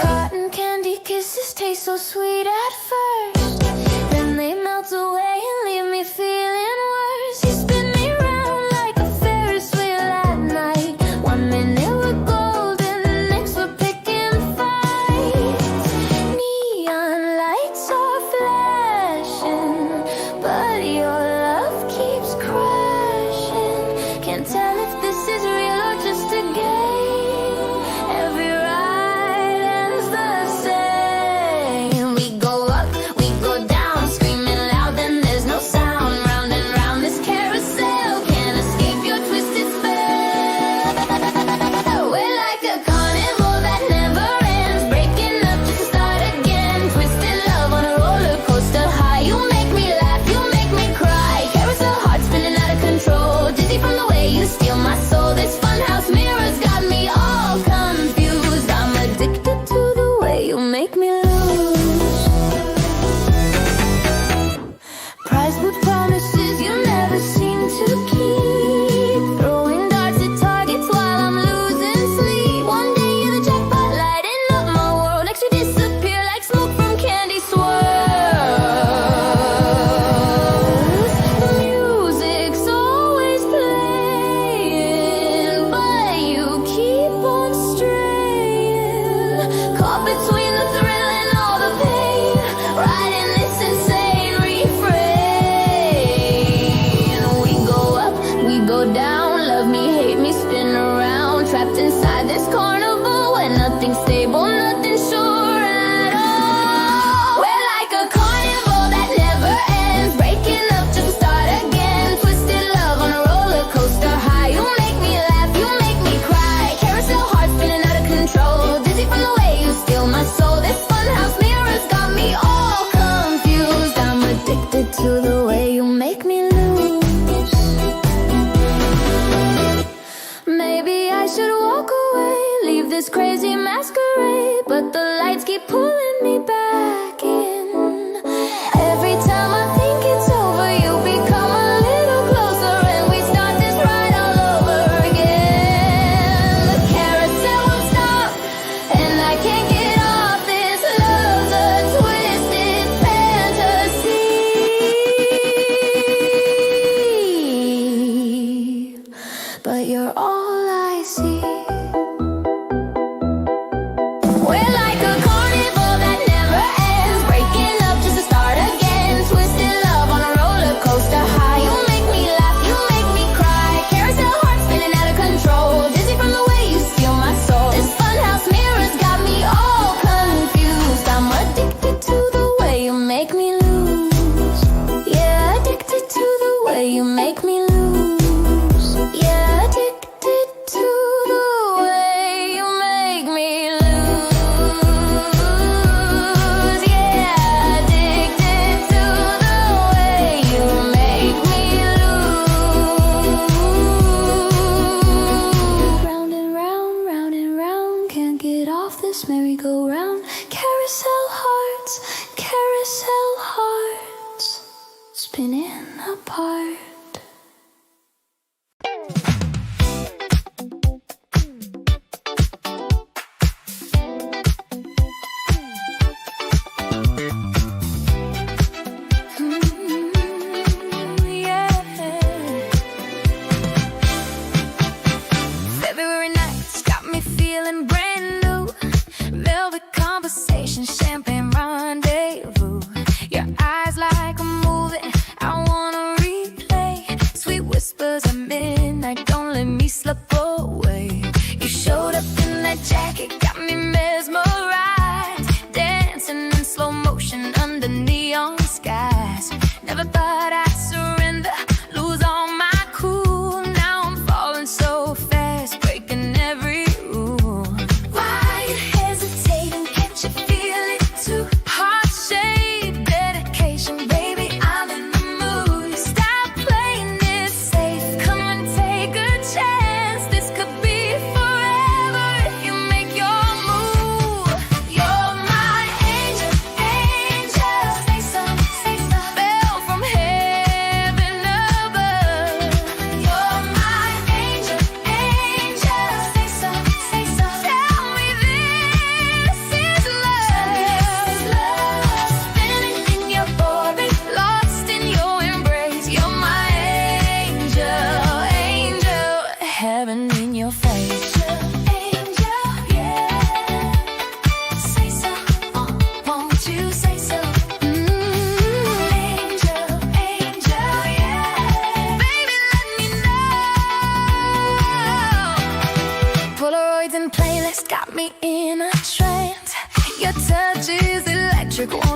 Cotton candy kisses taste so sweet at first, then they melt away and leave me feeling worse. You spin me round like a Ferris wheel at night. 1 minute we're golden, the next we're picking fights. Neon lights are flashing, but your love keeps crashing. Can't tell if this is real or just a game. Every ride ends the same. We go up, we go down, screaming loud, then there's no sound. Round and round this carousel, can't escape your twisted spell. We're like a carnival that never ends, breaking up just to start again. Twisted love on a roller coaster high. You make me laugh, you make me cry. Carousel heart spinning out of control, dizzy from the way you steal my soul. This funhouse mirror's got me all confused. I'm addicted to the way you make me lose. Prize with promises you never seem to keep, throwing darts at targets while I'm losing sleep. One day you're the jackpot, lighting up my world. Next you disappear like smoke from candy swirls. The music's always playing, but you keep on straying. Caught between the thrill and all the pain, riding this insane refrain. We go up, we go down, love me, hate me, spin around. Trapped inside this carnival where nothing's stable, nothing's sure at all. We're like a carnival that never ends, breaking up just to start again. Twisted love on a roller coaster high. You make me laugh, you make me cry. Carousel heart spinning out of control, dizzy from the way you steal my soul. This funhouse mirror's got me all confused. I'm addicted to the way you make me lose. Maybe I should walk away, leave this crazy masquerade, but the lights keep pulling me back in. Every time I think it's over, you become a little closer, and we start this ride all over again. The carousel won't stop, and I can't get off this. Love's a twisted fantasy, but you're all I see. We're like a carnival that never ends, breaking up just to start again. Twisted love on a roller coaster high. You make me laugh, you make me cry. Carousel heart spinning out of control, dizzy from the way you steal my soul. This funhouse mirror's got me all confused. I'm addicted to the way you make me lose. Yeah, addicted to the way you make me lose. Yeah, addicted to the way you make me lose. Yeah, addicted to the way you make me lose. Round and round, round and round, can't get off this merry-go-round. Carousel hearts, spinning apart. Yeah. February nights got me feeling brand new. Velvet conversation, champagne rendezvous. Your eyes like a movie, I wanna replay. Sweet whispers at midnight, don't let me slip away. You showed up in that jacket, got me mesmerized, dancing in slow motion under neon skies. Never thought I'd surrender, lose all my cool. Now I'm falling so fast, breaking every rule. Why you hesitating? Can't you feel it too? Heart-shaped dedication, baby, I'm in the mood. Stop playing it safe, come and take a chance. This could be forever if you make your move. You're my angel, angel. Stay some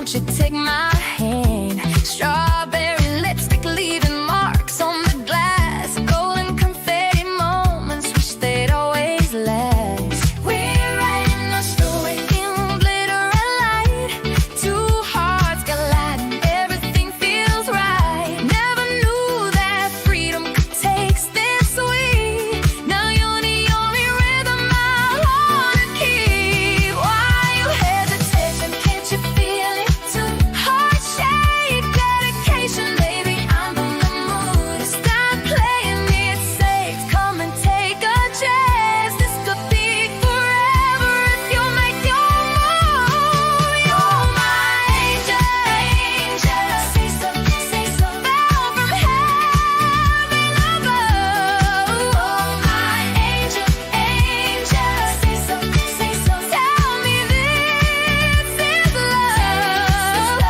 won't you take my hand? Strawberry lipstick leaving marks on the glass. Golden confetti moments, wish they'd always last. We're writing a story in glitter and light. Two hearts colliding, everything feels right. Never knew that freedom could taste this sweet. Now you're the only rhythm I wanna keep. Why you hesitation? Can't you feel it too? Heart shake, dedication, baby, I'm in the mood. Stop playing it safe, come and take a chance. This could be forever if you make your move. You're my angel, angel. Say so, say so. Fell from heaven above. Oh, my angel, angel. Say so, say so. Tell me this is love.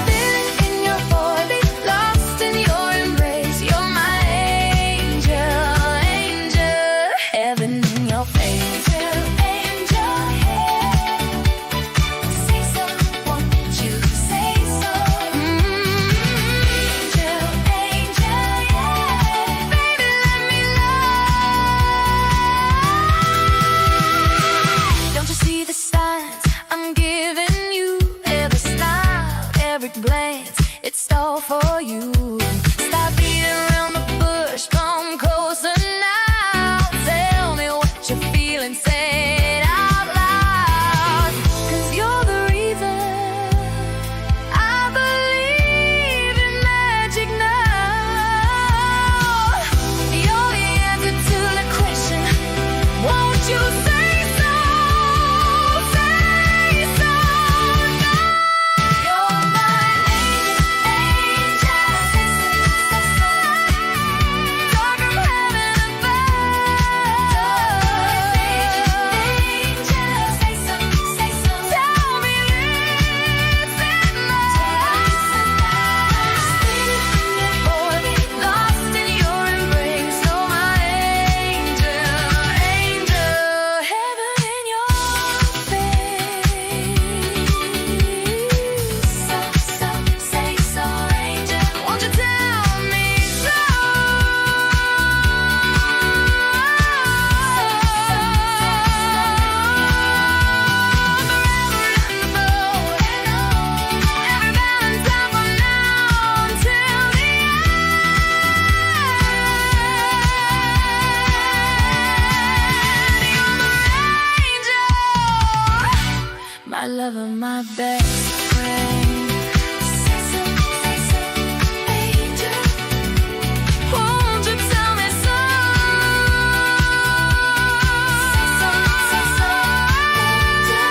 Feeling in your orbit, lost in your embrace. You're my angel, angel. Heaven in your face. Angel, say so, won't you say so? Angel, angel, baby, let me love. Don't you see the signs I'm giving you? Every smile, every glance, it's all for you. Stop beating around the bush, come closer now. Tell me what you're feeling, say it out loud. 'Cause you're the reason I believe in magic now. You're the answer to the question, won't you say so? Say so now. You're my angel, angel. Say so, say so. Talk from heaven above. Angel, say so, say so. Tell me this is love. Spinning in your orbit, lost in your embrace. You're my angel, angel. Heaven in your face. So, so, say so, angel. Won't you tell me so? Every Valentine from now until the end. You're my angel, my lover, my best friend. Say so, angel. Won't you tell me so? Say so, angel.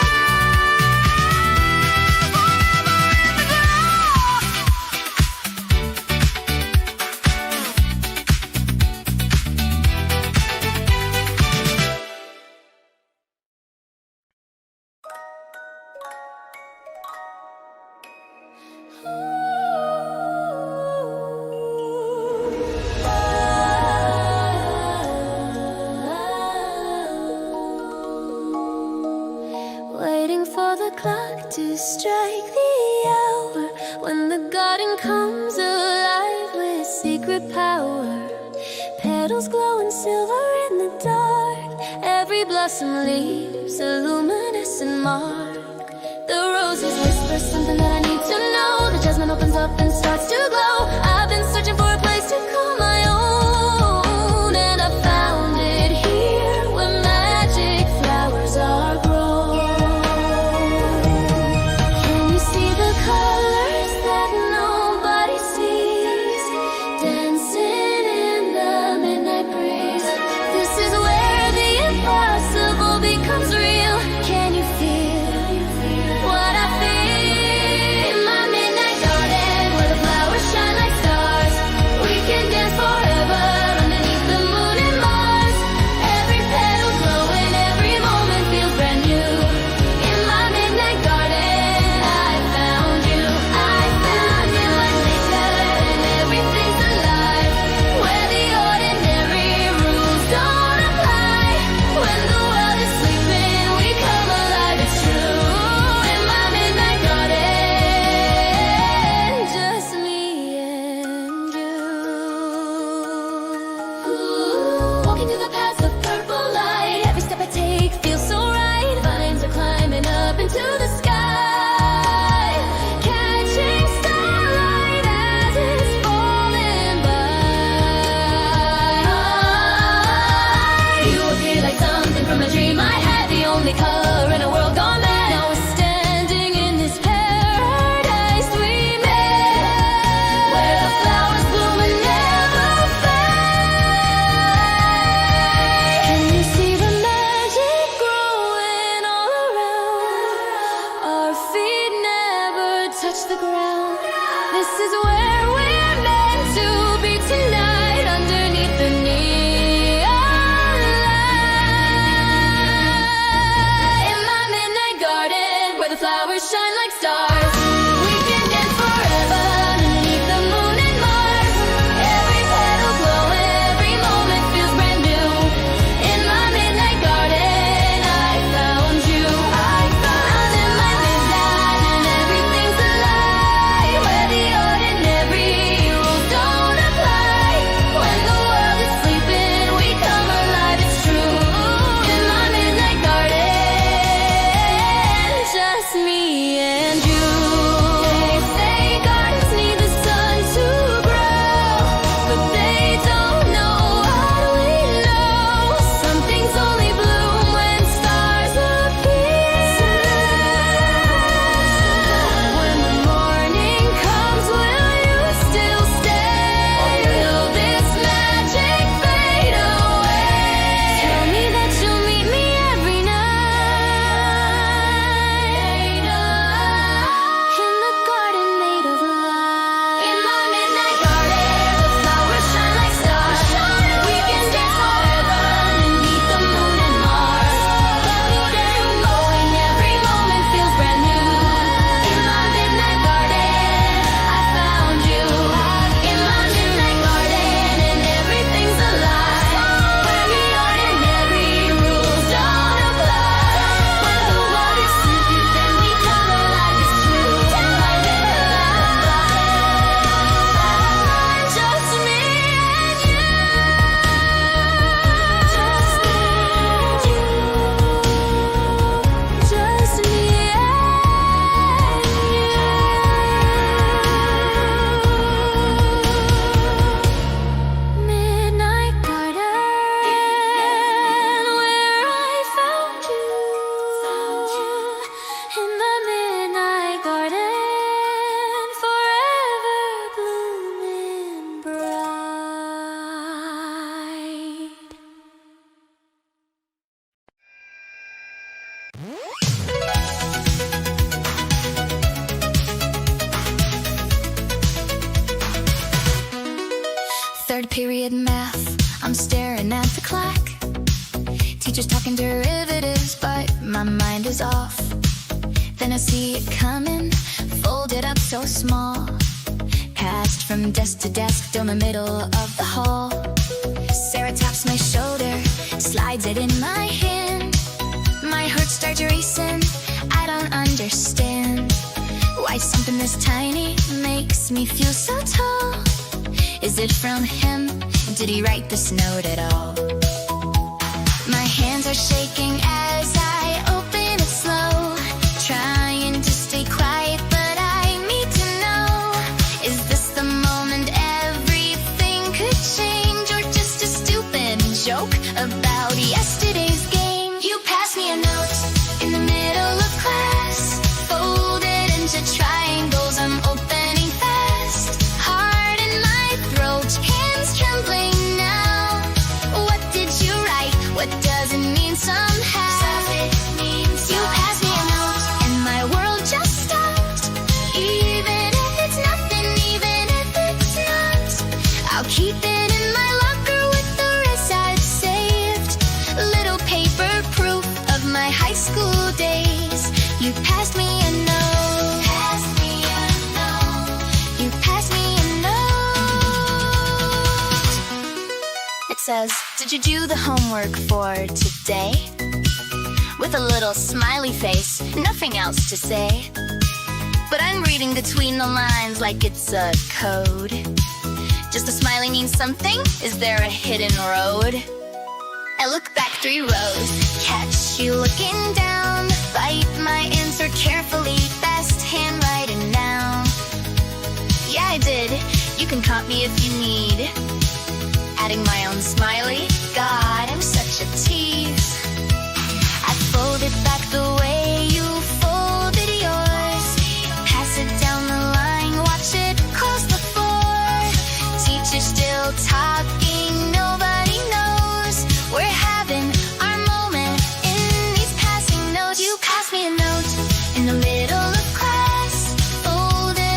Waiting for the clock to strike the hour when the garden comes alive with secret power. Petals glowing silver in the dark. Every blossom leaves a luminescent mark. The roses whisper something that I need to know. The jasmine opens up and starts to glow. I've been searching for a place to call my own, and I found it here where magic flowers are grown. Can you see the colors that nobody sees, dancing in the midnight breeze? This is where the impossible becomes real. Can you feel what I feel? the ground. This is where we're meant to be tonight, underneath the neon light. In my midnight garden, where the flowers shine like stars, we can dance forever underneath the moon and Mars. Every petal glow, every moment feels brand new. In my midnight garden, I found you. I'm in my midnight and everything's alive, where the ordinary rules don't apply. When the world is sleeping, we come alive, it's true. In my midnight garden, just me and you. They say gardens need the sun to grow, but they don't know what we know. Some things only bloom when stars appear. When the morning comes, will you still stay? Will this magic fade away? Tell me that you'll meet me every night, in the garden made of light. In my midnight garden, the flowers shine like stars. We can dance forever underneath the moon and Mars. Every day glowing, every moment feels brand new. In my midnight garden, I found you. In my midnight garden, and everything's alive, where the ordinary rules don't apply. When the world is sleeping, then we come alive, it's true. In my midnight garden, just me and you. Just me and you. Just me and you. Midnight garden, where I found you. In the midnight garden, forever blooming bright. Third period math, I'm staring at the clock. Teacher's talking derivatives, but my mind is off. Then I see it coming, folded up so small. Passed from desk to desk, down the middle of the hall. Sarah taps my shoulder, slides it in my hand. My heart starts racing, I don't understand why something this tiny makes me feel so tall. Is it from him? Did he write this note at all? My hands are shaking as I open it slow, trying to stay quiet, but I need to know. Is this the moment everything could change, or just a stupid joke about yesterday's game? You passed me a note in the middle of class, folded into triangles, I'm opening fast. Heart in my throat, hands trembling now. What did you write? What does it mean somehow? You passed me a note and my world just stopped. Even if it's nothing, even if it's not, I'll keep it in my locker with the rest I've saved. Little paper proof of my high school days. You passed me a note. Passed me a note. You passed me a note. It says, did you do the homework for today? With a little smiley face, nothing else to say. But I'm reading between the lines like it's a code. Just a smiley means something? Is there a hidden road? I look back 3 rows, catch you looking down. Bite my answer carefully, best handwriting now. Yeah, I did. You can copy me if you need. Adding my own smiley. God, I'm such a tease. I fold it back the way you folded yours. Pass it down the line, watch it cross the floor. Teacher still talking, nobody knows. We're having our moment in these passing notes. You pass me a note in the middle of class, folded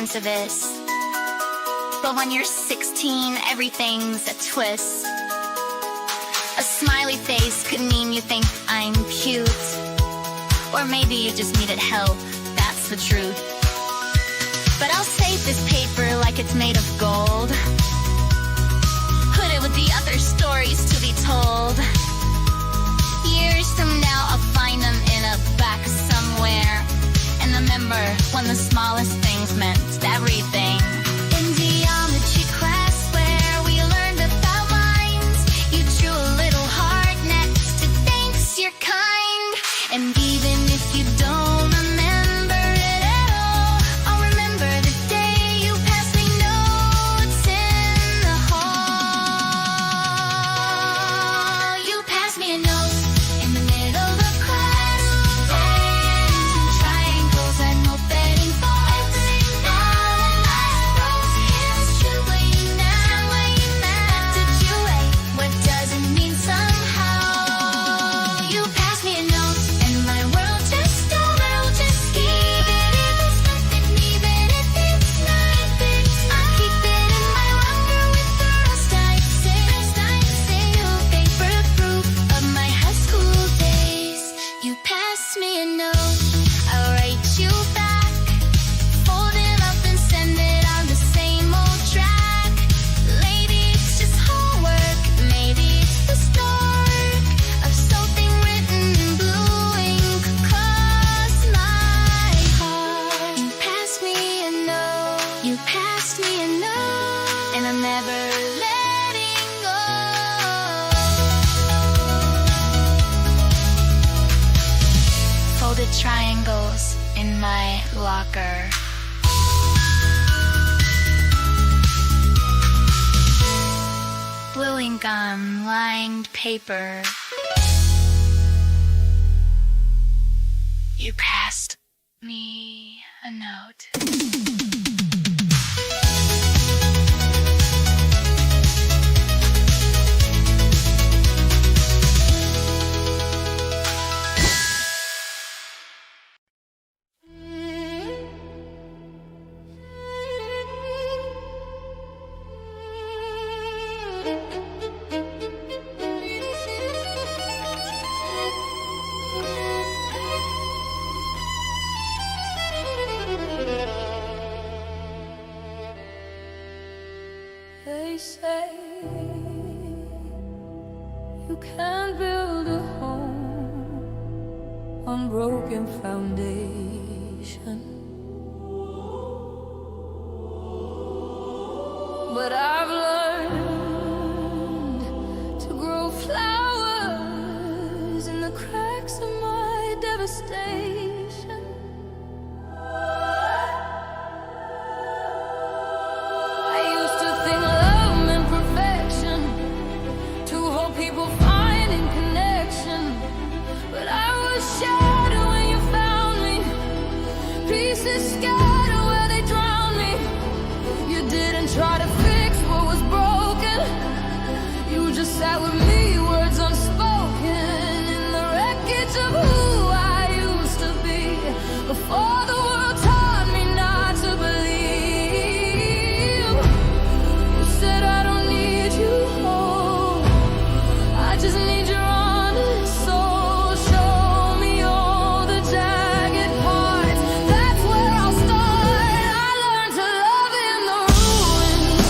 into this. But when you're 16, everything's a twist. A smiley face could mean you think I'm cute, or maybe you just needed help, that's the truth. But I'll save this paper like it's made of gold, put it with the other stories to be told. Years from now I'll find them in a back somewhere, and remember when the smallest things meant everything. In geometry class where we learned about lines, you drew a little heart next to thanks you're kind. And even if you don't remember it at all, I'll remember the day you passed me notes in the hall. You passed me a note in the middle of class, and two triangles had no bedding balls. Now the last rose is true way now. What did you wait? What does it mean somehow? You passed me a note, and my world just gave it. It's nothing even if it's nothing. I keep it in my locker with the rest I say. You paper proof of my high school days. You passed me a note, I'll write you back, fold it up and send it on the same old track. Lady, it's just homework, maybe it's the start of something written in blue ink across my heart. You passed me a note, you passed me a note, and I'm never letting go. Folded triangles in my locker. Blue ink on lined paper. You passed me a note. They say you can't build a home on broken foundation, but I've learned to grow flowers in the cracks of my devastation. I used to think love meant perfection, to hold people finding connection, but I was shattered when you found me, pieces scattered where they drowned me. You didn't try to fix what was broken, you just sat with me, words unspoken, in the wreckage of who I used to be, before the world taught me not to believe. You said I don't need you whole, I just need your honest soul. Show me all the jagged parts, that's where I'll start. I learned to love in the ruins,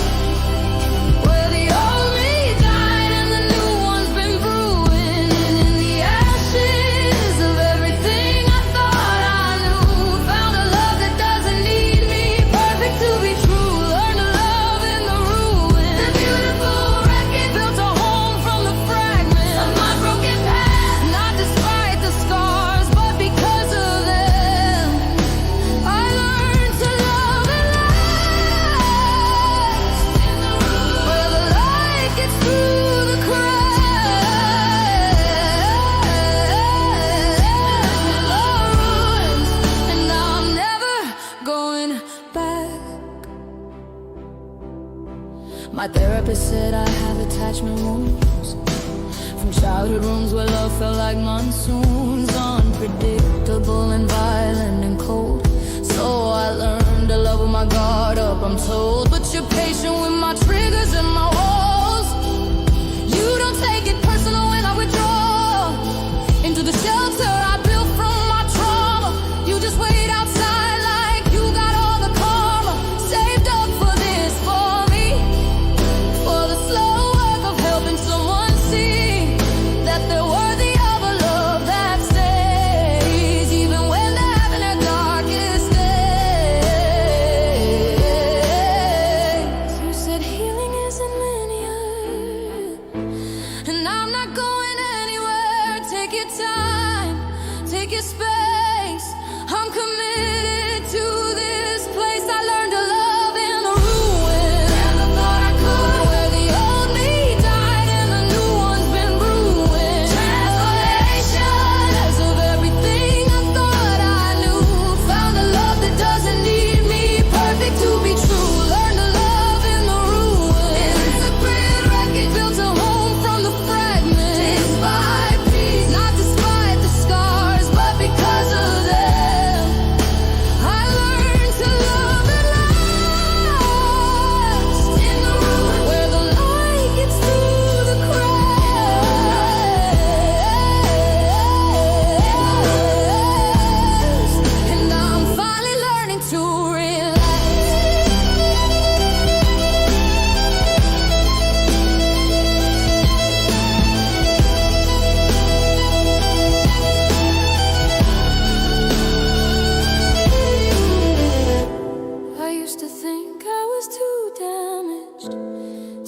where the old me died and the new one's been brewing. In the ashes of everything I thought I knew, found a love that doesn't need me perfect to be true. Learn to love in the ruins, the beautiful wreckage, built a home from the fragments of my broken past, not despite the scars, but because of them. I learned to love and last in the ruins, where the light gets through the cracks. And now I'm never going back. My therapist said I have attachment wounds from childhood rooms where love felt like monsoons, unpredictable and violent and cold. So So I learned to love with my guard up, I'm told. But you're patient with my triggers and my walls. You don't take it personal when I withdraw into the shelter I built from my trauma. You just wait outside like you got all the karma saved up for this, for me, for the slow work of helping someone see that they're worthy of a love that stays, even when they're having their darkest days. You said healing isn't linear, and I'm not going anywhere. Take your time, take your space. I'm committed to this place. I learned to love in the ruin. Never thought I could, where the old me died and the new one's been brewing. Transformation of everything I thought I knew. Found a love that doesn't need me perfect to be true. Learned to love in the ruin. It's a great wreckage, built a home from the fragments. Piece by piece, not despite the scars, but because of them. I learned to love and last in the ruin, where the light gets through the cracks. And I'm finally learning to relax. I used to think I was too damaged,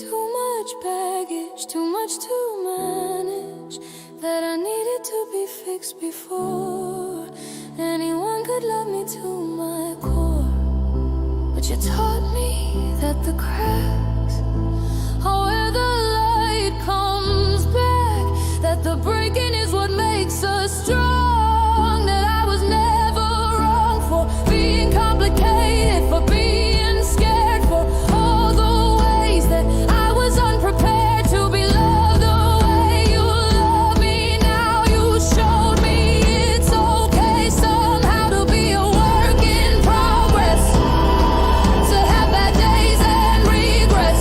too much baggage, too much to manage, that I needed to be fixed before anyone could love me to my core. But you taught me that the cracks are where the light comes back, that the breaking is what makes us strong, that I was never wrong for being complicated, for being scared, for all the ways that I was unprepared to be loved the way you love me now. You showed me it's okay somehow to be a work in progress, to have bad days and regrets.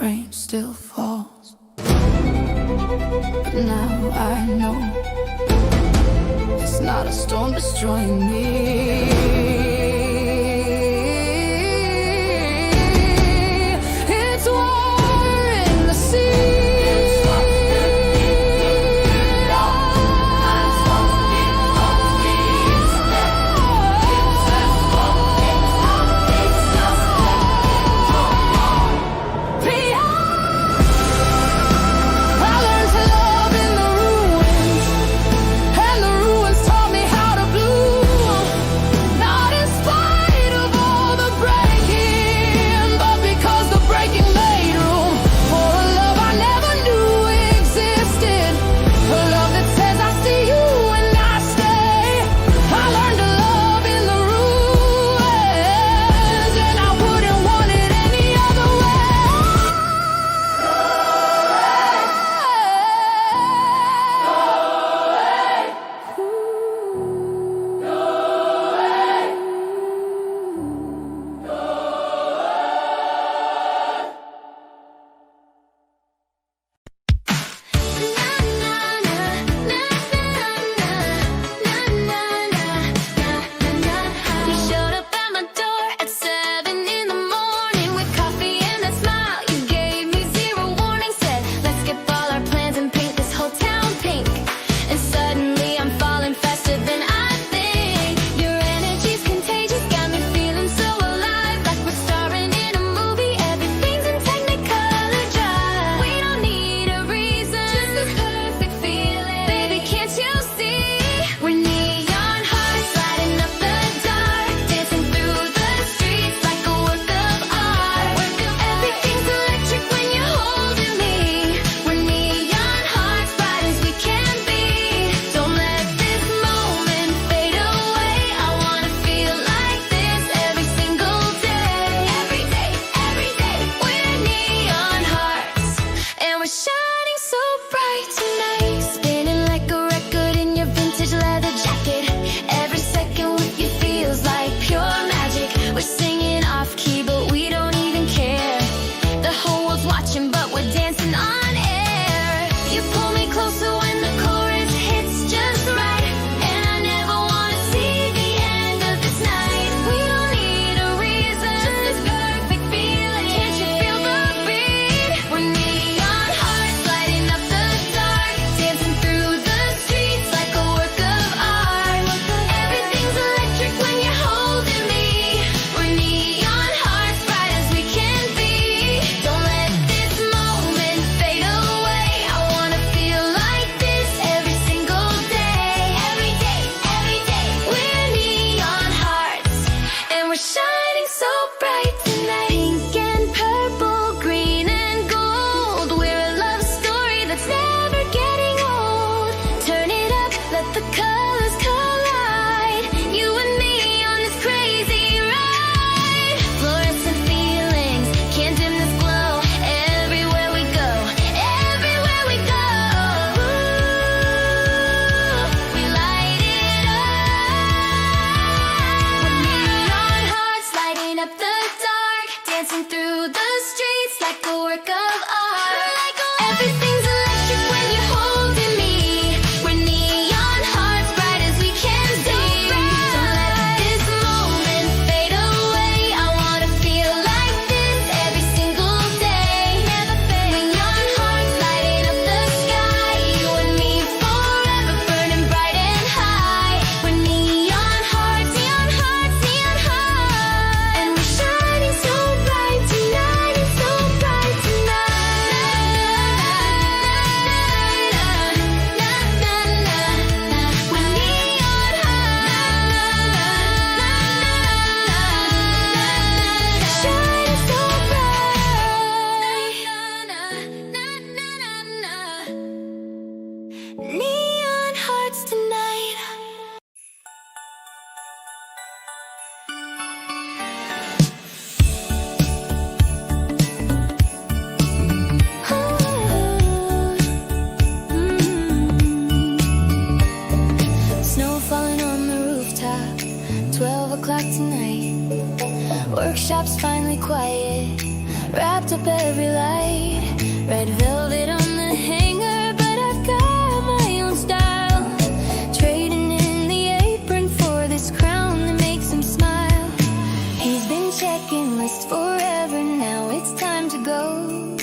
rain still falls. But now I know it's not a storm destroying me. It's war in the sea. Workshop's finally quiet. wrapped up every light. Red velvet on the hanger, but I've got my own style. Trading in the apron for this crown that makes him smile. He's been checking lists forever, now it's time to go.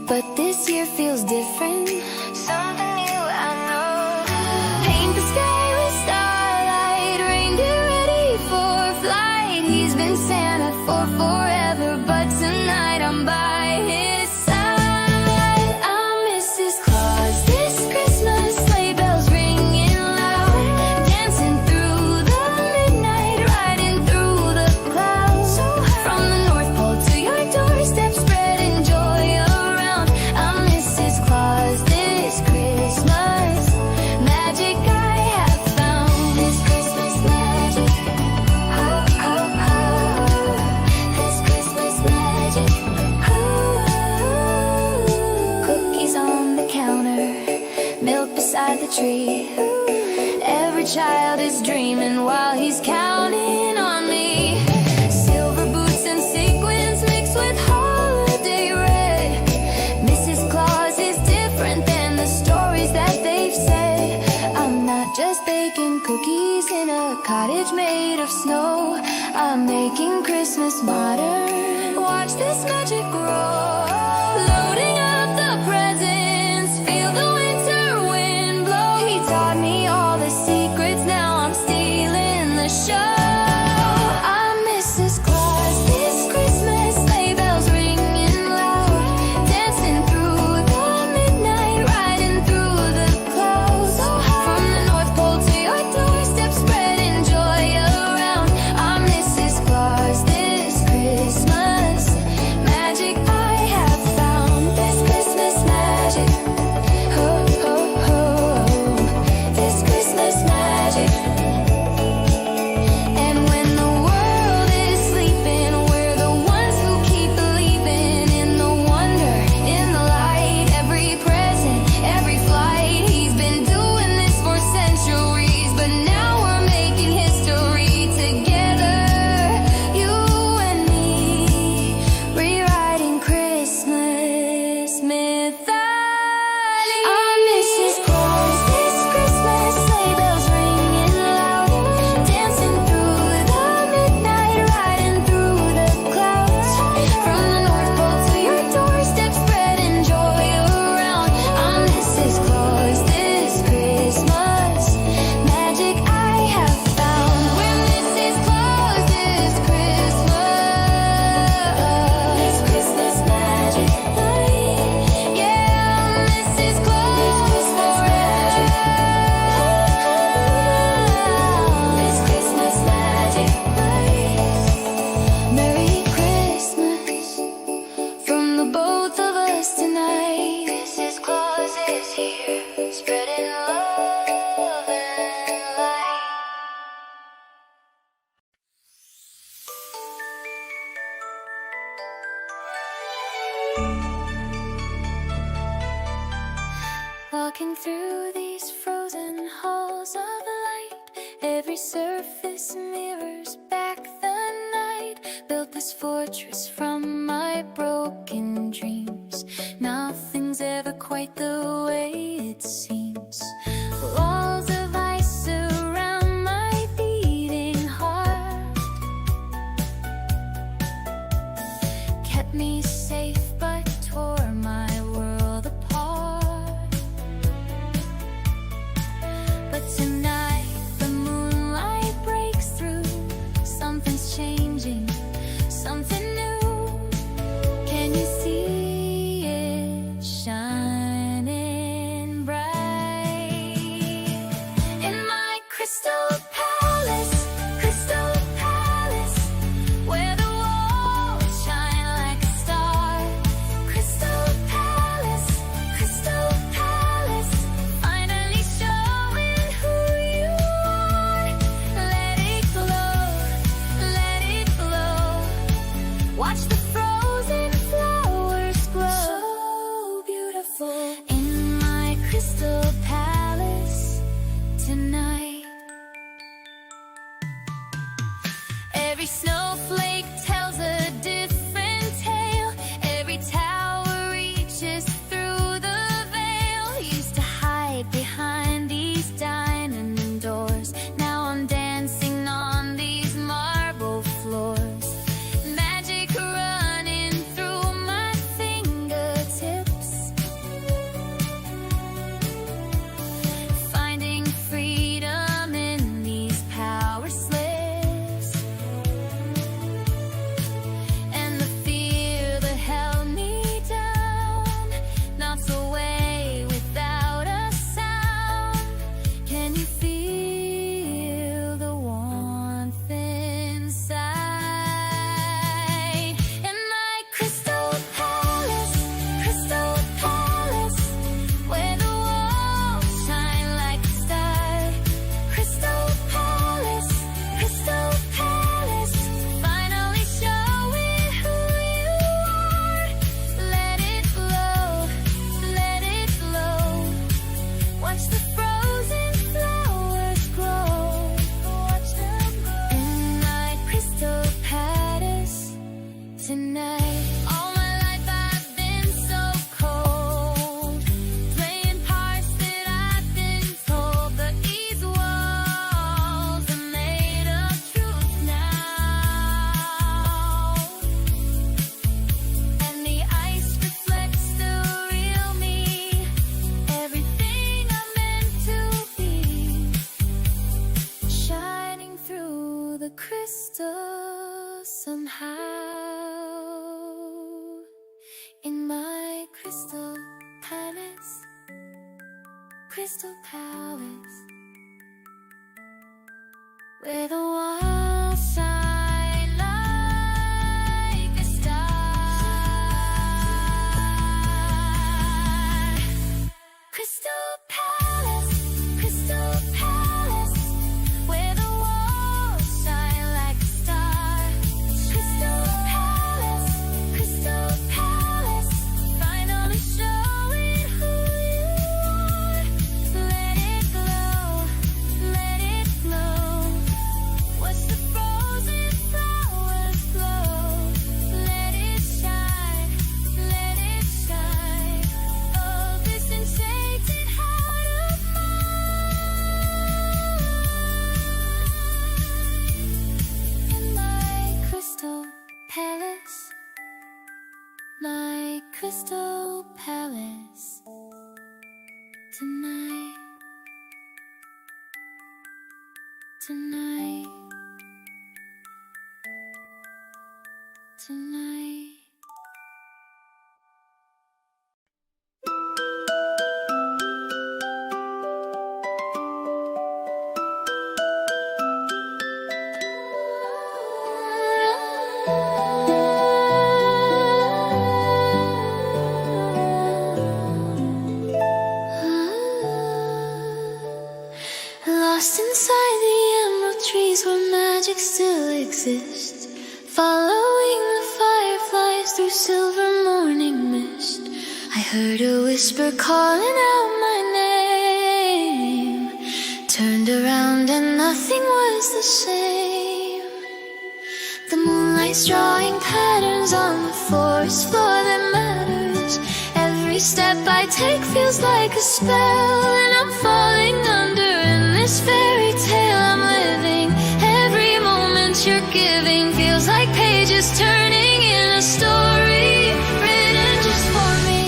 But this year feels different, something new I know. Paint the sky with starlight, reindeer ready for flight. He's been Santa for forever, but tonight I'm by his side. I'm Mrs. Claus this Christmas, sleigh bells ringing loud. Dancing through the midnight, riding through the clouds. From the North Pole to your doorstep, spreading joy around. I'm Mrs. Claus this Christmas. Magic I have found. This Christmas magic. Oh, oh, oh. This Christmas magic. Ooh. Cookies on the counter, milk beside the tree. Every child is dreaming while he's counting on me. Silver boots and sequins mixed with holiday red. Mrs. Claus is different than the stories that they've said. I'm not just baking cookies in a cottage made of snow. I'm making Christmas modern. Watch this magic grow. Loading up the presents, feel the winter wind blow. He taught me all the secrets, now I'm stealing the show. I'm Mrs. Claus this Christmas, sleigh bells ringing loud. Dancing through the midnight, riding through the clouds. From the North Pole to your doorstep, spreading joy around. I'm Mrs. Claus this Christmas. Magic I have found. This Christmas magic. Ho, ho, ho. This Christmas magic. And when the world is sleeping, we're the ones who keep believing in the wonder, in the light. Every present, every flight. He's been doing this for centuries, but now we're making history together. You and me, rewriting Christmas mythology. I'm Mrs. Claus this Christmas, sleigh bells ringing loud. Dancing through the midnight, riding through the clouds. From the North Pole to your doorstep, spreading joy around. I'm Mrs. Claus this Christmas. Magic I have found. We're Mrs. Claus this Christmas. This Christmas magic. Yeah, I'm Mrs. Claus forever. This Christmas magic. Merry Christmas from the both of us tonight. Mrs. Claus is here, spreading love and light. Walking through these frozen halls of light, every surface mirrors back the night. Built this fortress from my broken dreams. Nothing's ever quite the way it seems. Walls of ice surround my beating heart, kept me safe but tore my world apart. But tonight the moonlight breaks through. Something's changing, something new. Can you see it shining bright? crystal palace, where the walls shine like a star. Crystal palace, where the walls shine like a star. Crystal palace, finally showing who you are. Let it glow, let it glow. Watch the frozen flowers glow. Let it shine, let it shine. Oh, this enchanted heart of mine. In my crystal palace, my crystal palace. Tonight, tonight, tonight. Lost inside the emerald trees where magic still exists, following the fireflies through silver morning mist. I heard a whisper calling out my name, turned around and nothing was the same. The moonlight's drawing patterns on the forest floor that matters. Every step I take feels like a spell, and I'm falling under in this fairy tale I'm living. Every moment you're giving feels like pages turning in a story written just for me.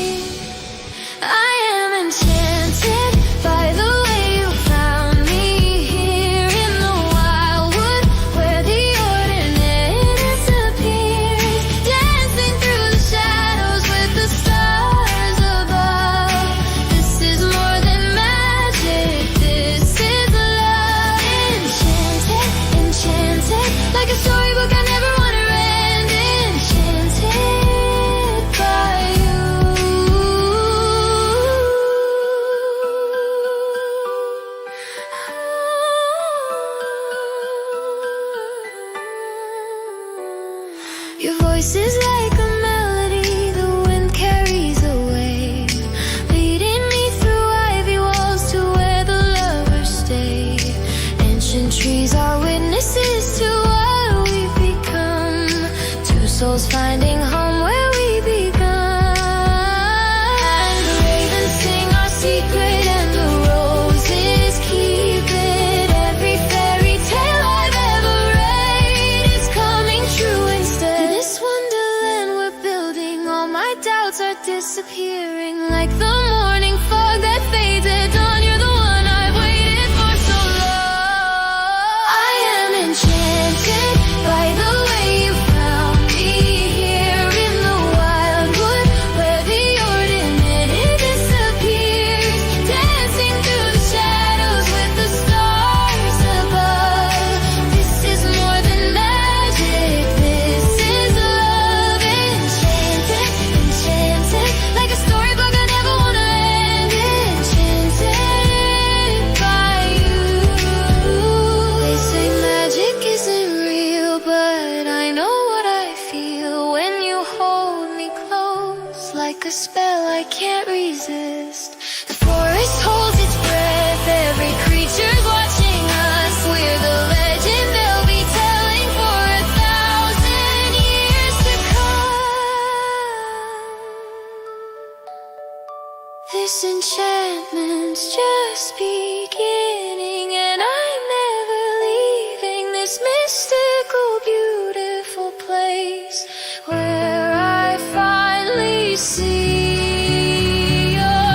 I am enchanted by the way you found me here in the wildwood where the ordinary disappears, dancing through the shadows with the stars above. This is more than magic, this is love. Enchanted, enchanted, like a storybook I never want to end. Enchanted by you. Your voice is like a melody the wind carries away, leading me through ivy walls to where the lovers stay. Ancient trees are witnesses to what we've become, two souls finding home where we begun. And the ravens sing our secret and the roses keep it. Every fairy tale I've ever read is coming true instead. This wonderland we're building, all my doubts are disappearing like the morning fog that fades at dawn. You're the one I've waited for so long. I am enchanted by the way you found me here in the wildwood where the ordinary disappears, dancing through the shadows with the stars above. This is more than magic, this is love. Enchanted, enchanted, like a storybook I never want to end. Enchanted by you. They say magic isn't real, but I know what I feel when you hold me close, like a spell I can't resist. The forest holds its breath, every creature's watching us. We're the legend they'll be telling for 1,000 years to come. This enchantment's just beginning, and I'm never leaving this mystical, beautiful place where I finally see your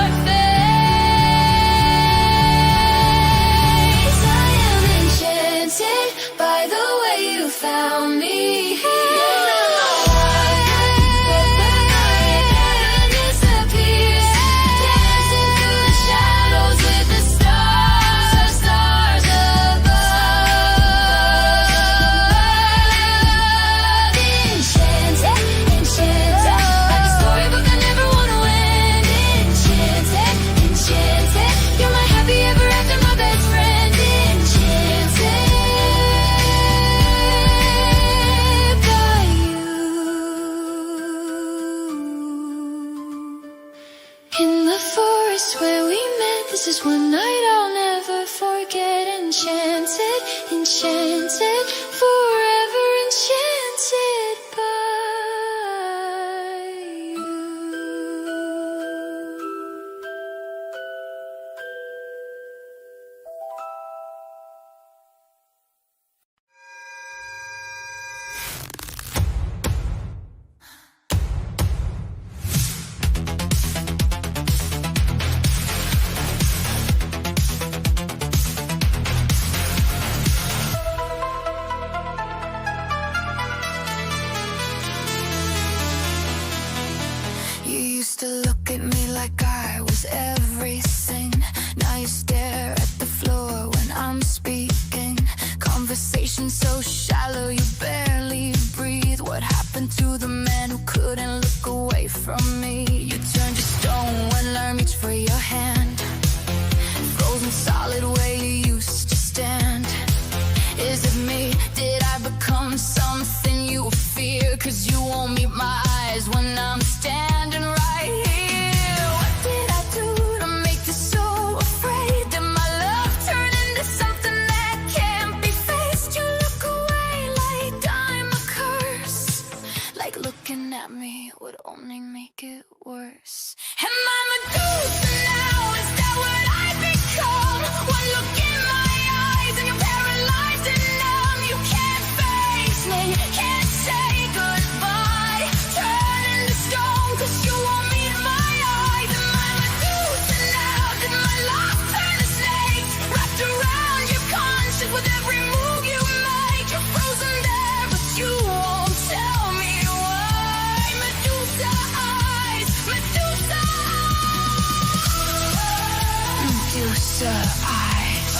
face. I am enchanted by the way you found me here. Disappears, dancing through the shadows with the is where we met. This is one night I'll never forget. Enchanted, enchanted, forever enchanted by you. You used to look at me like I was everything. Now you stare at the floor when I'm speaking. Conversation so shallow you barely breathe. What happened to the man who couldn't look away from me? You turned to stone when I reached for your hand. Frozen solid where you used to stand. Is it me? Did I become something you fear? 'Cause you won't meet my eyes when I'm standing right here. What did I do to make you so afraid? Did my love turn into something that can't be faced? You look away like I'm a curse, like looking at me would only make it worse. Am I Medusa now? Is that what I become? One look in my eyes and you're paralyzed and numb. You can't face me, can't say goodbye. Turn into stone 'cause you won't meet my eyes. Am I Medusa now? Did my love turn to snakes? Wrapped around your conscience with every move you make. You're frozen there but you won't tell me why. Medusa eyes, Medusa. Medusa eyes,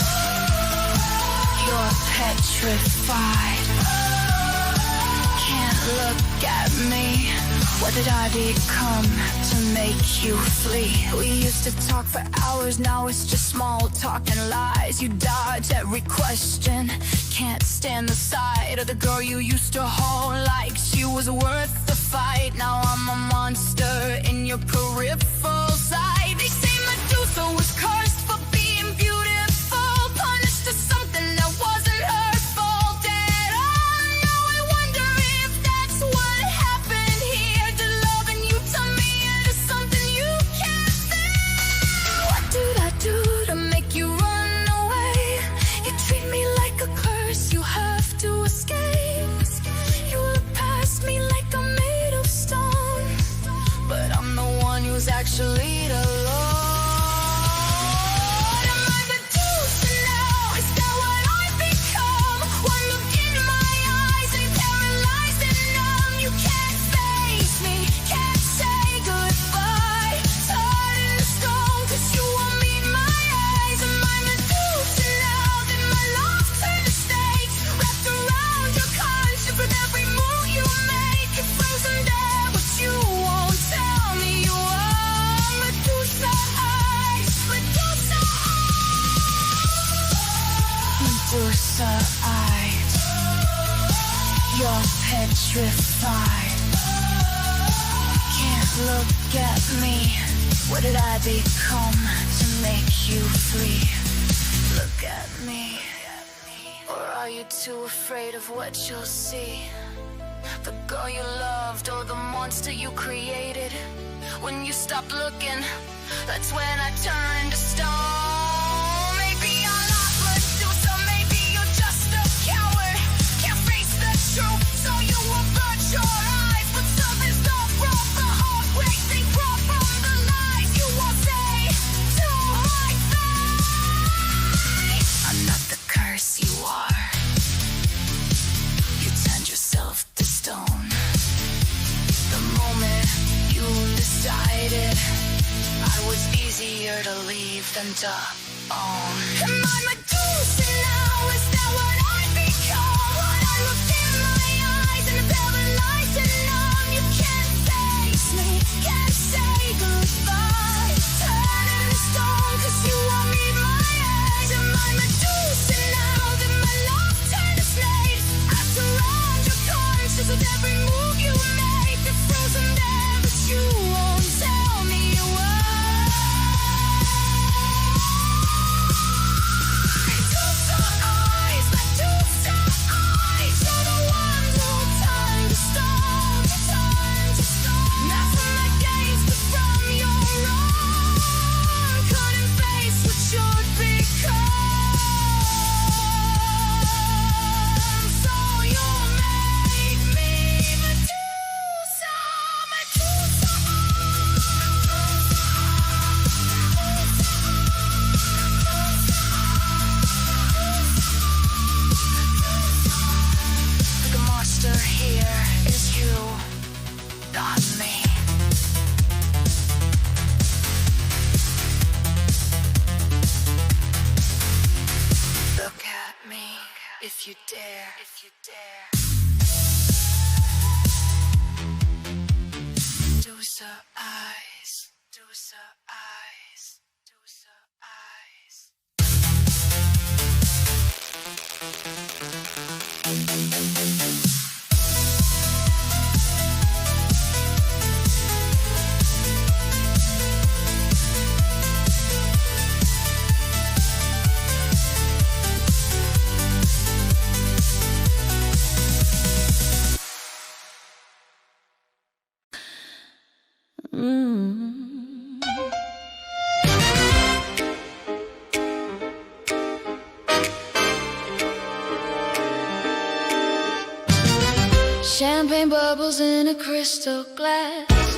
you're petrified. Can't look at me. What did I become to make you flee? We used to talk for hours, now it's just small talk and lies. You dodge every question, can't stand the sight of the girl you used to hold like she was worth the fight. Now I'm a monster in your peripheral sight. They say Medusa was cursed for being beautiful, punished for something that wasn't her fault at all. Now I wonder if that's what happened here. Did loving you turn me into something you can't feel? What did I do to make you run away? You treat me like a curse, you have to escape. You look past me like I'm made of stone, but I'm the one who's actually alone. Am I Medusa now? Is that what I've become? One look in my eyes and paralyzed and numb. You can't face me, can't say goodbye. Turn into stone 'cause you won't meet my eyes. Am I Medusa now? Did my love turn to snakes? Wrapped around your conscience with every move you make. You're frozen there but you won't tell me why. Medusa eyes, Medusa. Medusa eyes, you're petrified. Can't look at me. What did I become to make you flee? Look at me. Or are you too afraid of what you'll see? The girl you loved or the monster you created? When you stopped looking, that's when I turned to stone. Maybe I'm not Medusa, maybe you're just a coward. Can't face the truth, so you avert your eyes. But something's up from the heartbreak they brought from the lies you won't say to my face. I'm not the curse you are. You turned yourself to stone. The moment you decided I was easier to leave than to own. Am I Medusa now? Is that what I become? When I look in my eyes and I'm paralyzed and numb. You can't face me, can't say goodbye. Turn into stone 'cause you won't meet my eyes. Am I Medusa now? Did my love turn to snakes? I surround your conscience with every move you make. You're frozen there but you won't tell me why. crystal glass,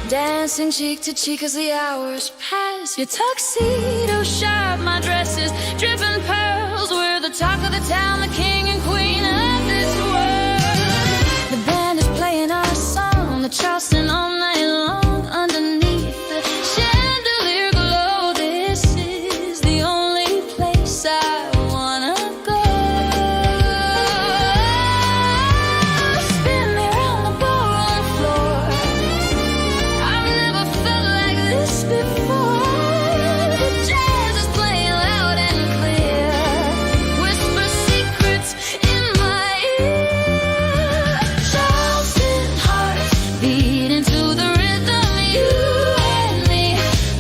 dancing cheek to cheek as the hours pass. Your tuxedo sharp, my dresses dripping pearls. We're the talk of the town, the king and queen of this world. The band is playing our song, the Charleston all night long. Underneath the chandelier glow, this is the only place I wanna go. Spin me round the ballroom floor. I've never felt like this before. The jazz is playing loud and clear. Whisper secrets in my ear. Charleston hearts beating to the rhythm. You and me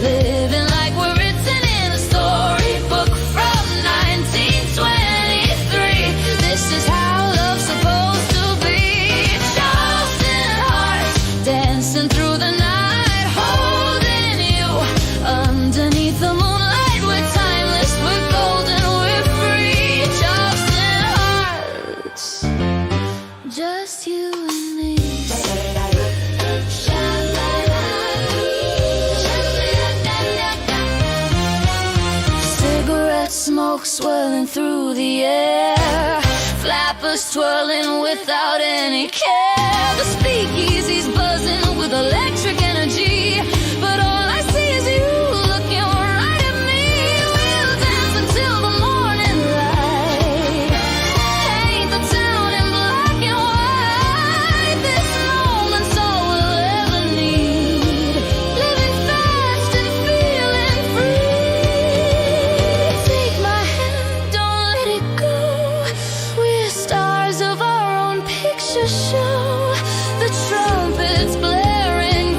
living like we're written in a storybook from 1923. This is how love's supposed to be. Charleston hearts dancing through the night, holding you underneath the moonlight. We're timeless, we're golden, we're free. Charleston hearts, just you and me. Cigarette smoke swirling through the air, flappers twirling without any care. The speakeasy's buzzing with electric energy, but all I see is you looking right at me. We'll dance until the morning light, paint the town in black and white. This moment's all we'll ever need, living fast and feeling free. Take my hand, don't let it go. We're stars of our own picture show. The trumpets blaring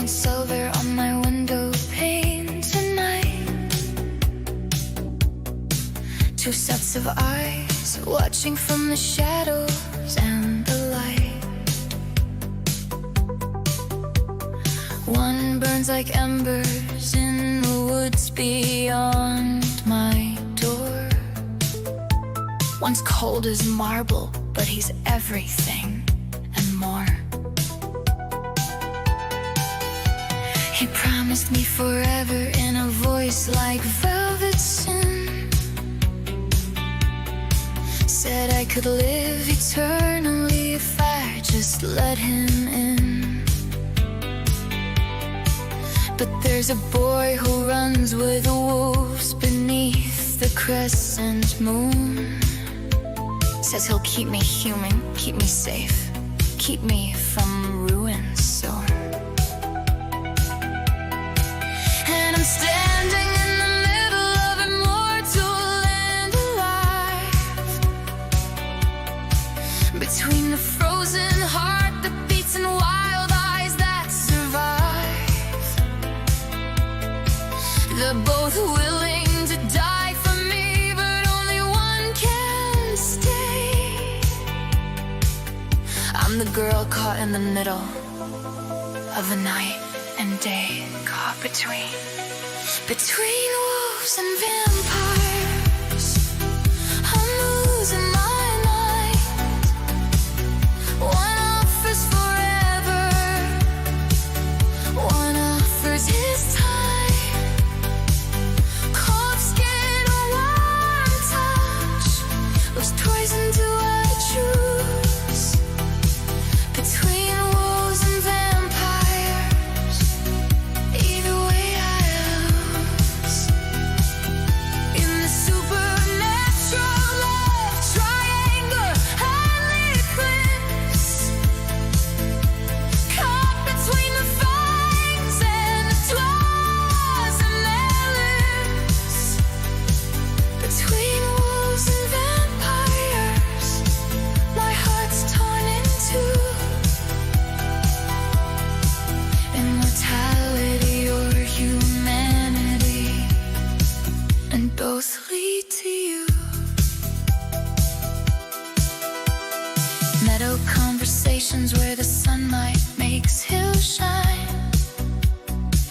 and silver on my window pane tonight. Two sets of eyes watching from the shadows and the light. One burns like embers in the woods beyond my door. One's cold as marble, but he's everything and more. He promised me forever in a voice like velvet sin. Said I could live eternally if I just let him in. But there's a boy who runs with wolves beneath the crescent moon. Says he'll keep me human, keep me safe, keep me from ruin soon. And I'm standing in the middle of immortal and alive, between the frozen heart that beats and wild eyes that survive. They're both willing to die for me, but only one can stay. I'm the girl caught in the middle of the night and day, caught between wolves and vampires. I'm losing my mind. One offers forever, one offers his time. Cold skin, a warm touch. Which poison do I choose? Between wolves and vampires, either way I lose. In the supernatural love triangle, highly eclipse, caught between the fangs and the claws and their lips. Between wolves and vampires, my heart's torn in two. Immortality or humanity, and both lead to you. Meadow conversations where the sunlight makes hills shine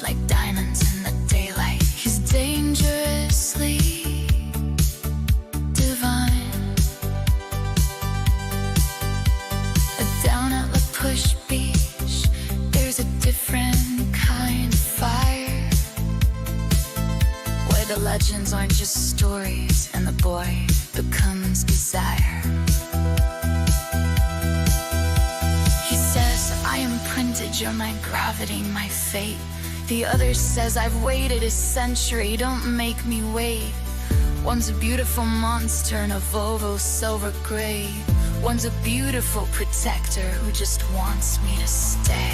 like diamonds in the daylight. He's dangerously divine. Down at La Push Beach, there's a different kind of fire, where the legends aren't just stories and the boy becomes desire. He says, I am printed, you're my gravity, my fate. The other says, I've waited a century, don't make me wait. One's a beautiful monster in a Volvo silver gray. One's a beautiful protector who just wants me to stay.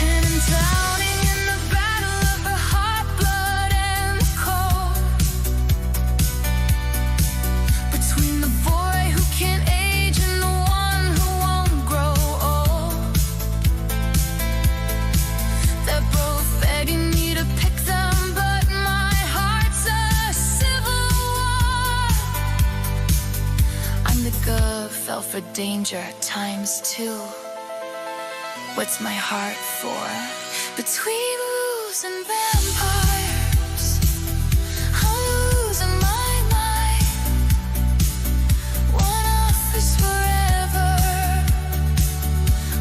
And I'm drowning in the battle of the hot blood and the cold, between the boy who can't age and the one who won't grow old. They're both begging me to pick them, but my heart's a civil war. I'm the girl who fell for danger ×2. What's my heart for? Between wolves and vampires, I'm losing my mind. One offers forever,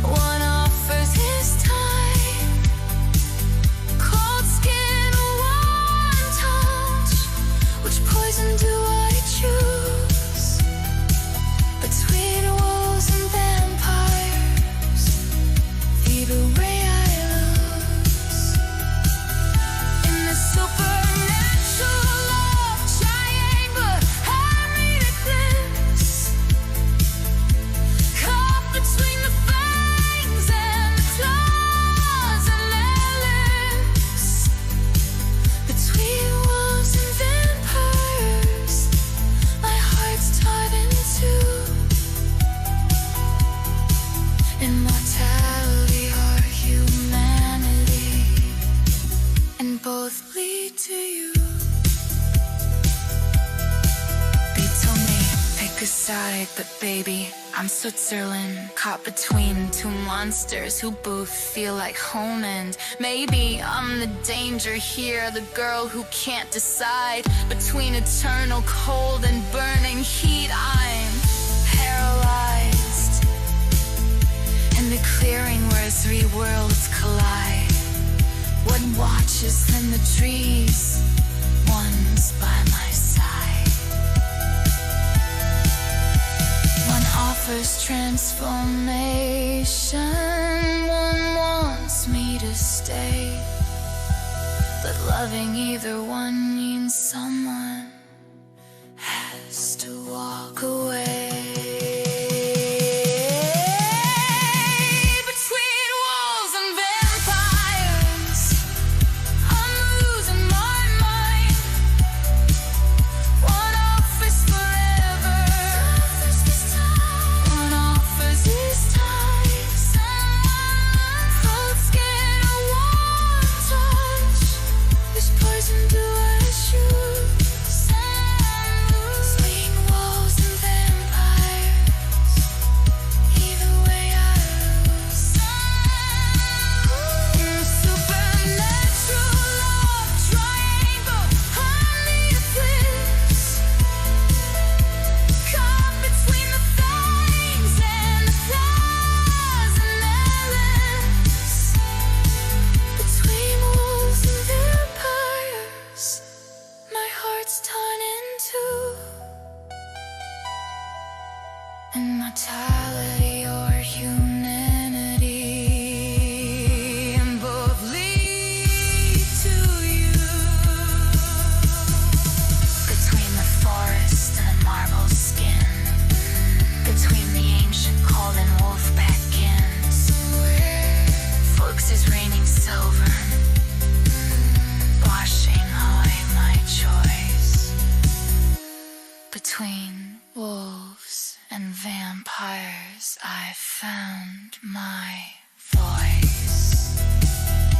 one offers his time. Cold skin, a warm touch. Which poison do I choose? Between wolves and vampires, either way I lose. Heartbreak, but baby, I'm Switzerland. Caught between two monsters who both feel like home. And maybe I'm the danger here, the girl who can't decide between eternal cold and burning heat. I'm paralyzed in the clearing where three worlds collide. One watches in the trees, one's by my side. One offers transformation, one wants me to stay. But loving either one means someone has to walk away. Immortality or humanity, and both lead to you. Between the forest and the marble skin, between the ancient cold and wolfpack inns, folks is raining silver, washing away my choice. Between wolves and vampires, I found my voice.